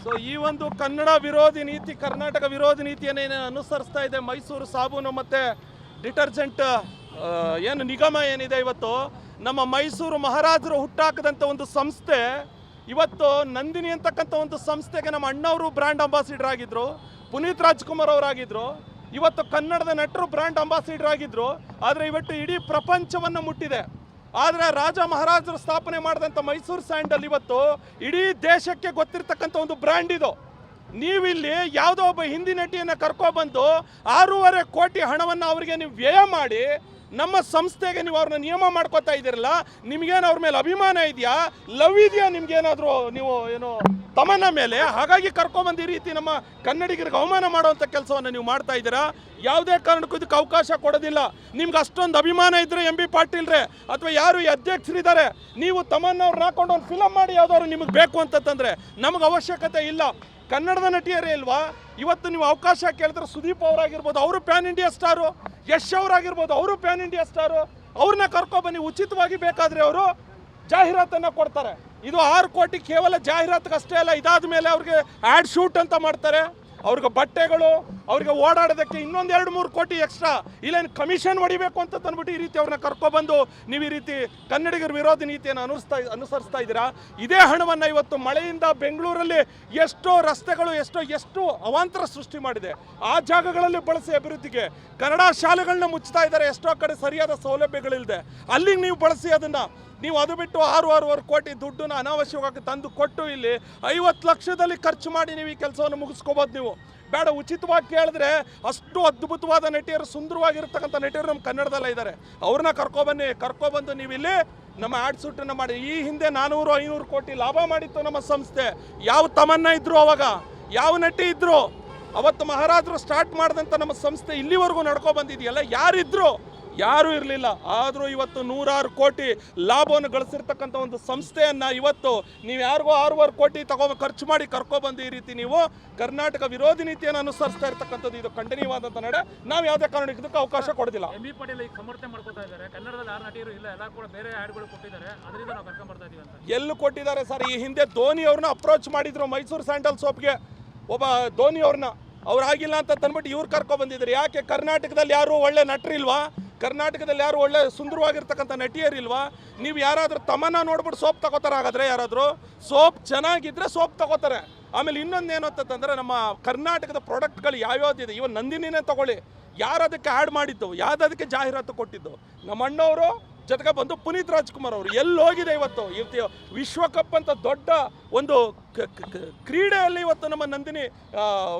So ಈ ಒಂದು ಕನ್ನಡ ವಿರೋಧಿ ನೀತಿ, ಕರ್ನಾಟಕ ವಿರೋಧಿ ನೀತಿಯನ್ನು ಅನುಸರಿಸ್ತಾ ಇದೆ ಮೈಸೂರು ಸಾಬೂನು ಮತ್ತು ಡಿಟರ್ಜೆಂಟ್ ಏನು ನಿಗಮ ಏನಿದೆ. ಇವತ್ತು ನಮ್ಮ ಮೈಸೂರು ಮಹಾರಾಜರು ಹುಟ್ಟಾಕದಂಥ ಒಂದು ಸಂಸ್ಥೆ, ಇವತ್ತು ನಂದಿನಿ ಅಂತಕ್ಕಂಥ ಒಂದು ಸಂಸ್ಥೆಗೆ ನಮ್ಮ ಅಣ್ಣವರು ಬ್ರ್ಯಾಂಡ್ ಅಂಬಾಸಿಡರ್ ಆಗಿದ್ರು, ಪುನೀತ್ ರಾಜ್ಕುಮಾರ್ ಅವರಾಗಿದ್ದರು, ಇವತ್ತು ಕನ್ನಡದ ನಟರು ಬ್ರ್ಯಾಂಡ್ ಅಂಬಾಸಿಡರ್ ಆಗಿದ್ದರು. ಆದರೆ ಇವತ್ತು ಇಡೀ ಪ್ರಪಂಚವನ್ನು ಮುಟ್ಟಿದೆ. ಆದರೆ ರಾಜ ಮಹಾರಾಜರು ಸ್ಥಾಪನೆ ಮಾಡಿದಂಥ ಮೈಸೂರು ಸ್ಯಾಂಡಲ್ ಇವತ್ತು ಇಡೀ ದೇಶಕ್ಕೆ ಗೊತ್ತಿರ್ತಕ್ಕಂಥ ಒಂದು ಬ್ರ್ಯಾಂಡ್ ಇದು. ನೀವಿಲ್ಲಿ ಯಾವುದೋ ಒಬ್ಬ ಹಿಂದಿ ನಟಿಯನ್ನು ಕರ್ಕೊಬಂದು 6.5 ಕೋಟಿ ಹಣವನ್ನು ಅವರಿಗೆ ನೀವು ವ್ಯಯ ಮಾಡಿ ನಮ್ಮ ಸಂಸ್ಥೆಗೆ ನೀವು ಅವ್ರನ್ನ ನಿಯಮ ಮಾಡ್ಕೋತಾ ಇದ್ದೀರಲ್ಲ, ನಿಮಗೇನು ಅವ್ರ ಮೇಲೆ ಅಭಿಮಾನ ಇದೆಯಾ, ಲವ್ ಇದೆಯಾ ನಿಮ್ಗೇನಾದರೂ ನೀವು ಏನು ತಮನ್ನ ಮೇಲೆ? ಹಾಗಾಗಿ ಕರ್ಕೊಂಬಂದು ಈ ರೀತಿ ನಮ್ಮ ಕನ್ನಡಿಗರಿಗೆ ಅವಮಾನ ಮಾಡುವಂಥ ಕೆಲಸವನ್ನು ನೀವು ಮಾಡ್ತಾ ಇದ್ದೀರಾ. ಯಾವುದೇ ಕಾರಣಕ್ಕೂ ಇದಕ್ಕೆ ಅವಕಾಶ ಕೊಡೋದಿಲ್ಲ. ನಿಮ್ಗೆ ಅಷ್ಟೊಂದು ಅಭಿಮಾನ ಇದ್ದರೆ MB ಪಾಟೀಲ್ರೆ ಅಥವಾ ಯಾರು ಈ ಅಧ್ಯಕ್ಷರಿದ್ದಾರೆ, ನೀವು ತಮನ್ನವ್ರನ್ನ ಹಾಕೊಂಡು ಒಂದು ಫಿಲಮ್ ಮಾಡಿ ಯಾವುದಾದ್ರು ನಿಮಗೆ ಬೇಕು ಅಂತಂದರೆ ನಮಗೆ ಅವಶ್ಯಕತೆ ಇಲ್ಲ. ಕನ್ನಡದ ನಟಿಯರೇ ಇಲ್ವಾ? ಇವತ್ತು ನೀವು ಅವಕಾಶ ಕೇಳಿದ್ರೆ ಸುದೀಪ್ ಅವರಾಗಿರ್ಬೋದು, ಅವರು ಪ್ಯಾನ್ ಇಂಡಿಯಾ ಸ್ಟಾರು, ಯಶ್ ಅವರಾಗಿರ್ಬೋದು, ಅವರು ಪ್ಯಾನ್ ಇಂಡಿಯಾ ಸ್ಟಾರು, ಅವ್ರನ್ನ ಕರ್ಕೊಬನ್ನಿ. ಉಚಿತವಾಗಿ ಬೇಕಾದರೆ ಅವರು ಜಾಹೀರಾತನ್ನು ಕೊಡ್ತಾರೆ. ಇದು 6 ಕೋಟಿ ಕೇವಲ ಜಾಹೀರಾತಿಗಷ್ಟೇ ಅಲ್ಲ, ಇದಾದ ಮೇಲೆ ಅವ್ರಿಗೆ ಆ್ಯಡ್ ಶೂಟ್ ಅಂತ ಮಾಡ್ತಾರೆ, ಅವ್ರಿಗೆ ಬಟ್ಟೆಗಳು, ಅವ್ರಿಗೆ ಓಡಾಡೋದಕ್ಕೆ ಇನ್ನೊಂದು 2-3 ಕೋಟಿ ಎಕ್ಸ್ಟ್ರಾ ಇಲ್ಲೇನು ಕಮಿಷನ್ ಹೊಡಿಬೇಕು ಅಂತ ತಂದ್ಬಿಟ್ಟು ಈ ರೀತಿ ಅವ್ರನ್ನ ಕರ್ಕೊಬಂದು ನೀವು ಈ ರೀತಿ ಕನ್ನಡಿಗರ ವಿರೋಧಿ ನೀತಿಯನ್ನು ಅನುಸರಿಸ್ತಾ ಇದ್ದೀರಾ. ಇದೇ ಹಣವನ್ನು ಇವತ್ತು ಮಳೆಯಿಂದ ಬೆಂಗಳೂರಲ್ಲಿ ಎಷ್ಟೋ ರಸ್ತೆಗಳು ಎಷ್ಟು ಅವಾಂತರ ಸೃಷ್ಟಿ ಮಾಡಿದೆ, ಆ ಜಾಗಗಳಲ್ಲಿ ಬಳಸಿ ಅಭಿವೃದ್ಧಿಗೆ. ಕನ್ನಡ ಶಾಲೆಗಳನ್ನ ಮುಚ್ತಾ ಇದ್ದಾರೆ, ಎಷ್ಟೋ ಕಡೆ ಸರಿಯಾದ ಸೌಲಭ್ಯಗಳಿಲ್ಲದೆ, ಅಲ್ಲಿಗೆ ನೀವು ಬಳಸಿ ಅದನ್ನು. ನೀವು ಅದು ಬಿಟ್ಟು 6.5 ಕೋಟಿ ದುಡ್ಡನ್ನು ಅನಾವಶ್ಯಕವಾಗಿ ತಂದು ಕೊಟ್ಟು ಇಲ್ಲಿ 50 ಲಕ್ಷದಲ್ಲಿ ಖರ್ಚು ಮಾಡಿ ನೀವು ಈ ಕೆಲಸವನ್ನು ಮುಗಿಸ್ಕೋಬೋದು. ನೀವು ಬೇಡ, ಉಚಿತವಾಗಿ ಕೇಳಿದ್ರೆ ಅಷ್ಟು ಅದ್ಭುತವಾದ ನಟಿಯರು, ಸುಂದರವಾಗಿರ್ತಕ್ಕಂಥ ನಟಿಯರು ನಮ್ಮ ಕನ್ನಡದಲ್ಲೇ ಇದ್ದಾರೆ. ಅವ್ರನ್ನ ಕರ್ಕೊಬಂದು ನೀವು ಇಲ್ಲಿ ನಮ್ಮ ಆ್ಯಡ್ ಶೂಟನ್ನು ಮಾಡಿ. ಈ ಹಿಂದೆ 400-500 ಕೋಟಿ ಲಾಭ ಮಾಡಿತ್ತು ನಮ್ಮ ಸಂಸ್ಥೆ. ಯಾವ ತಮನ್ನ ಇದ್ರು ಅವಾಗ, ಯಾವ ನಟಿ ಇದ್ರು ಅವತ್ತು ಮಹಾರಾಜರು ಸ್ಟಾರ್ಟ್ ಮಾಡಿದಂಥ ನಮ್ಮ ಸಂಸ್ಥೆ ಇಲ್ಲಿವರೆಗೂ ನಡ್ಕೊಬಂದಿದೆಯಲ್ಲ, ಯಾರಿದ್ರು? ಯಾರೂ ಇರಲಿಲ್ಲ. ಆದರೂ ಇವತ್ತು 100 ಕೋಟಿ ಲಾಭವನ್ನು ಗಳಿಸಿರ್ತಕ್ಕಂಥ ಒಂದು ಸಂಸ್ಥೆಯನ್ನು ಇವತ್ತು ನೀವು ಯಾರಿಗೋ 6.5 ಕೋಟಿ ಖರ್ಚು ಮಾಡಿ ಕರ್ಕೊಬಂದು ಈ ರೀತಿ ನೀವು ಕರ್ನಾಟಕ ವಿರೋಧಿ ನೀತಿಯನ್ನು ಅನುಸರಿಸ್ತಾ ಇರ್ತಕ್ಕಂಥದ್ದು ಇದು ಖಂಡನೀಯವಾದಂಥ ನಡೆ. ನಾವು ಯಾವುದೇ ಕಾರಣಕ್ಕೆ ಇದಕ್ಕೆ ಅವಕಾಶ ಕೊಡೋದಿಲ್ಲ. MB ಪಾಟೀಲ್ ಈಗ ಸಮರ್ಥನೆ ಮಾಡ್ಕೊತಾ ಇದ್ದಾರೆ, ಕನ್ನಡದಲ್ಲಿ 6 ನಟಿಯರು ಇಲ್ಲ, ಎಲ್ಲ ಕೂಡ ಬೇರೆ ಆ್ಯಡ್ಗಳು ಕೊಟ್ಟಿದ್ದಾರೆ, ಅದರಿಂದ ನಾವು ಕರ್ಕೊಂಡು ಬರ್ತಾ ಇದೀವಿ ಅಂತ. ಎಲ್ಲೂ ಕೊಟ್ಟಿದ್ದಾರೆ ಸರ್? ಈ ಹಿಂದೆ ಧೋನಿ ಅವ್ರನ್ನ ಅಪ್ರೋಚ್ ಮಾಡಿದ್ರು ಮೈಸೂರು ಸ್ಯಾಂಡಲ್ ಸೋಪ್ಗೆ, ಒಬ್ಬ ಧೋನಿ ಅವ್ರನ್ನ, ಅವ್ರಾಗಿಲ್ಲ ಅಂತ ತಂದ್ಬಿಟ್ಟು ಇವ್ರು ಕರ್ಕೊಬಂದಿದ್ರು. ಯಾಕೆ ಕರ್ನಾಟಕದಲ್ಲಿ ಯಾರು ಒಳ್ಳೆ ನಟರಿಲ್ವಾ? ಕರ್ನಾಟಕದಲ್ಲಿ ಯಾರು ಒಳ್ಳೆ ಸುಂದರವಾಗಿರ್ತಕ್ಕಂಥ ನಟಿಯರಿಲ್ವಾ? ನೀವು ಯಾರಾದರೂ ತಮನ್ನ ನೋಡ್ಬಿಟ್ಟು ಸೋಪ್ ತಗೋತಾರೆ? ಹಾಗಾದರೆ ಯಾರಾದರೂ ಸೋಪ್ ಚೆನ್ನಾಗಿದ್ದರೆ ಸೋಪ್ ತಗೋತಾರೆ. ಆಮೇಲೆ ಇನ್ನೊಂದೇನು ಅಂತಂದರೆ, ನಮ್ಮ ಕರ್ನಾಟಕದ ಪ್ರಾಡಕ್ಟ್ಗಳು ಯಾವ್ಯಾವ್ದಿದೆ, ಇವನ್ ನಂದಿನಿನೇ ತಗೊಳ್ಳಿ, ಯಾರು ಅದಕ್ಕೆ ಆ್ಯಡ್ ಮಾಡಿದ್ದು, ಯಾವುದಕ್ಕೆ ಜಾಹೀರಾತು ಕೊಟ್ಟಿದ್ದು? ನಮ್ಮ ಅಣ್ಣವರು ಜೊತೆಗೆ ಬಂದು ಪುನೀತ್ ರಾಜ್ಕುಮಾರ್ ಅವರು. ಎಲ್ಲಿ ಹೋಗಿದೆ ಇವತ್ತು ವಿಶ್ವಕಪ್ ಅಂತ ದೊಡ್ಡ ಒಂದು ಕ್ರೀಡೆಯಲ್ಲಿ ಇವತ್ತು ನಮ್ಮ ನಂದಿನಿ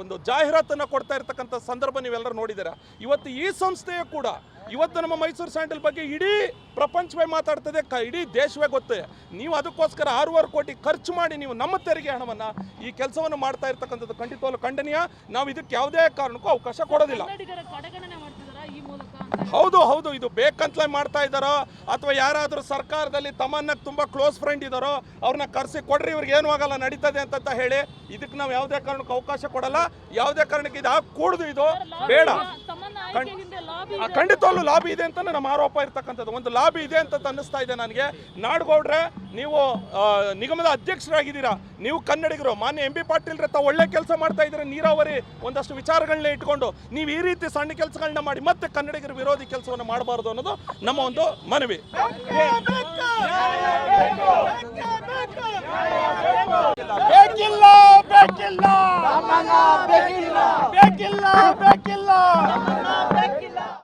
ಒಂದು ಜಾಹೀರಾತನ್ನು ಕೊಡ್ತಾ ಇರ್ತಕ್ಕಂಥ ಸಂದರ್ಭ ನೀವೆಲ್ಲರೂ ನೋಡಿದ್ದೀರಾ. ಇವತ್ತು ಈ ಸಂಸ್ಥೆಯು ಕೂಡ ಇವತ್ತು ನಮ್ಮ ಮೈಸೂರು ಸ್ಯಾಂಡಲ್ ಬಗ್ಗೆ ಇಡೀ ಪ್ರಪಂಚವೇ ಮಾತಾಡ್ತದೆ, ಇಡೀ ದೇಶವೇ ಗೊತ್ತೇ. ನೀವು ಅದಕ್ಕೋಸ್ಕರ 6.5 ಕೋಟಿ ಖರ್ಚು ಮಾಡಿ ನೀವು ನಮ್ಮ ತೆರಿಗೆ ಹಣವನ್ನು ಈ ಕೆಲಸವನ್ನು ಮಾಡ್ತಾ ಇರ್ತಕ್ಕಂಥದ್ದು ಖಂಡಿತವಾಗ್ಲೂ ಖಂಡನೀಯ. ನಾವು ಇದಕ್ಕೆ ಯಾವುದೇ ಕಾರಣಕ್ಕೂ ಅವಕಾಶ ಕೊಡೋದಿಲ್ಲ. ಹೌದು, ಇದು ಬೇಕಂತಲೇ ಮಾಡ್ತಾ ಇದ್ದಾರೋ ಅಥವಾ ಯಾರಾದರೂ ಸರ್ಕಾರದಲ್ಲಿ ತಮ್ಮನ್ನಕ್ಕೆ ತುಂಬ ಕ್ಲೋಸ್ ಫ್ರೆಂಡ್ ಇದ್ದಾರೋ ಅವ್ರನ್ನ ಕರೆಸಿ ಕೊಡ್ರಿ, ಇವ್ರಿಗೆ ಏನೂ ಆಗಲ್ಲ, ನಡೀತದೆ ಅಂತ ಹೇಳಿ ಇದಕ್ಕೆ ನಾವು ಯಾವುದೇ ಕಾರಣಕ್ಕೂ ಅವಕಾಶ ಕೊಡಲ್ಲ. ಯಾವುದೇ ಕಾರಣಕ್ಕೆ ಇದು ಕೂಡುದು, ಇದು ಬೇಡ. ಖಂಡಿತವಾಗ್ಲೂ ಲಾಬಿ ಇದೆ ಅಂತ ನಮ್ಮ ಆರೋಪ ಇರ್ತಕ್ಕಂಥದ್ದು, ಒಂದು ಲಾಬಿ ಇದೆ ಅಂತ ಅನ್ನಿಸ್ತಾ ಇದೆ ನನಗೆ. ನಾಡಗೌಡ್ರೆ, ನೀವು ನಿಗಮದ ಅಧ್ಯಕ್ಷರಾಗಿದ್ದೀರಾ, ನೀವು ಕನ್ನಡಿಗರು, ಮಾನ್ಯ MB ಪಾಟೀಲ್ರೆ ತಾವು ಒಳ್ಳೆ ಕೆಲಸ ಮಾಡ್ತಾ ಇದ್ದೀರಾ, ನೀರಾವರಿ ಒಂದಷ್ಟು ವಿಚಾರಗಳನ್ನ ಇಟ್ಕೊಂಡು. ನೀವು ಈ ರೀತಿ ಸಣ್ಣ ಕೆಲಸಗಳನ್ನ ಮಾಡಿ ಮತ್ತೆ ಕನ್ನಡಿಗರ ವಿರೋಧಿ ಕೆಲಸವನ್ನು ಮಾಡಬಾರದು ಅನ್ನೋದು ನಮ್ಮ ಒಂದು ಮನವಿ. ಬೇಕಿಲ್ಲ